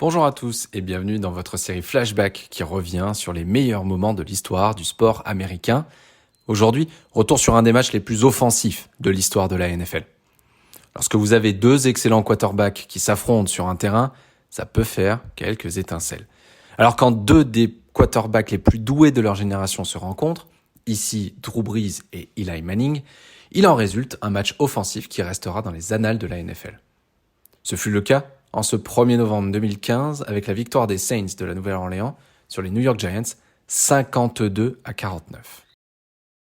Bonjour à tous et bienvenue dans votre série Flashback qui revient sur les meilleurs moments de l'histoire du sport américain. Aujourd'hui, retour sur un des matchs les plus offensifs de l'histoire de la NFL. Lorsque vous avez deux excellents quarterbacks qui s'affrontent sur un terrain, ça peut faire quelques étincelles. Alors quand deux des quarterbacks les plus doués de leur génération se rencontrent, ici Drew Brees et Eli Manning, il en résulte un match offensif qui restera dans les annales de la NFL. Ce fut le cas en ce 1er novembre 2015 avec la victoire des Saints de la Nouvelle-Orléans sur les New York Giants 52-49.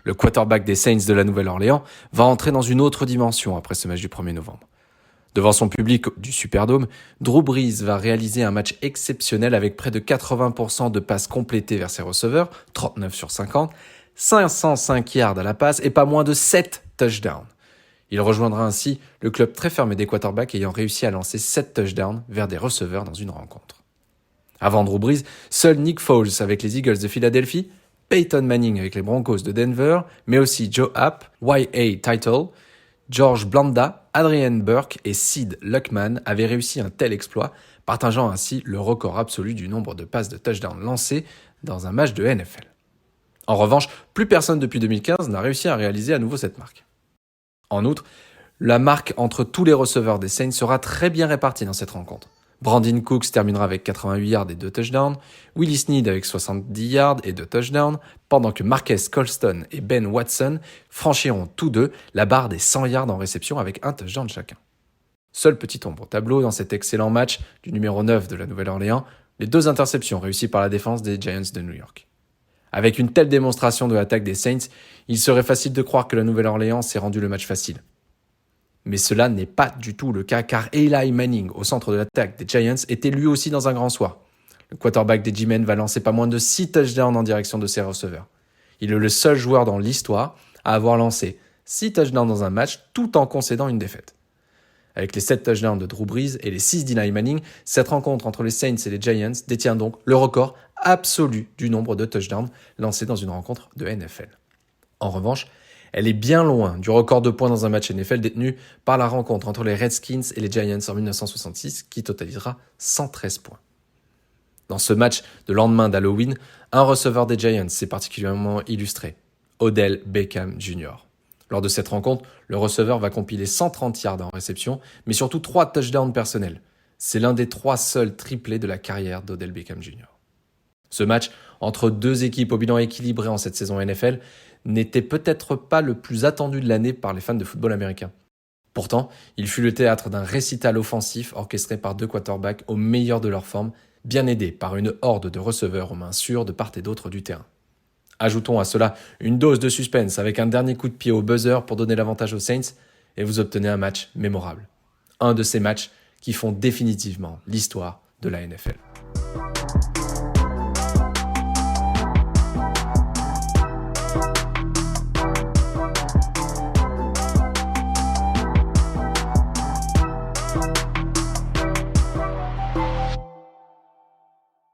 Le quarterback des Saints de la Nouvelle-Orléans va entrer dans une autre dimension après ce match du 1er novembre. Devant son public du Superdome, Drew Brees va réaliser un match exceptionnel avec près de 80% de passes complétées vers ses receveurs, 39 sur 50, 505 yards à la passe et pas moins de 7 touchdowns. Il rejoindra ainsi le club très fermé des quarterbacks ayant réussi à lancer 7 touchdowns vers des receveurs dans une rencontre. Avant Drew Brees, seul Nick Foles avec les Eagles de Philadelphie, Peyton Manning avec les Broncos de Denver, mais aussi Joe Happ, Y.A. Title, George Blanda, Adrian Burke et Sid Luckman avaient réussi un tel exploit, partageant ainsi le record absolu du nombre de passes de touchdown lancées dans un match de NFL. En revanche, plus personne depuis 2015 n'a réussi à réaliser à nouveau cette marque. En outre, la marque entre tous les receveurs des Saints sera très bien répartie dans cette rencontre. Brandin Cooks terminera avec 88 yards et 2 touchdowns, Willie Snead avec 70 yards et 2 touchdowns, pendant que Marquez Colston et Ben Watson franchiront tous deux la barre des 100 yards en réception avec un touchdown chacun. Seule petite ombre au tableau dans cet excellent match du numéro 9 de la Nouvelle-Orléans, les 2 interceptions réussies par la défense des Giants de New York. Avec une telle démonstration de l'attaque des Saints, il serait facile de croire que la Nouvelle-Orléans s'est rendu le match facile. Mais cela n'est pas du tout le cas car Eli Manning, au centre de l'attaque des Giants, était lui aussi dans un grand soir. Le quarterback des G-Men va lancer pas moins de 6 touchdowns en direction de ses receveurs. Il est le seul joueur dans l'histoire à avoir lancé 6 touchdowns dans un match tout en concédant une défaite. Avec les 7 touchdowns de Drew Brees et les 6 d'Eli Manning, cette rencontre entre les Saints et les Giants détient donc le record absolu du nombre de touchdowns lancés dans une rencontre de NFL. En revanche, elle est bien loin du record de points dans un match NFL détenu par la rencontre entre les Redskins et les Giants en 1966 qui totalisera 113 points. Dans ce match de lendemain d'Halloween, un receveur des Giants s'est particulièrement illustré, Odell Beckham Jr. Lors de cette rencontre, le receveur va compiler 130 yards en réception, mais surtout 3 touchdowns personnels. C'est l'un des 3 seuls triplés de la carrière d'Odell Beckham Jr. Ce match, entre deux équipes au bilan équilibré en cette saison NFL, n'était peut-être pas le plus attendu de l'année par les fans de football américain. Pourtant, il fut le théâtre d'un récital offensif orchestré par 2 quarterbacks au meilleur de leur forme, bien aidés par une horde de receveurs aux mains sûres de part et d'autre du terrain. Ajoutons à cela une dose de suspense avec un dernier coup de pied au buzzer pour donner l'avantage aux Saints et vous obtenez un match mémorable. Un de ces matchs qui font définitivement l'histoire de la NFL.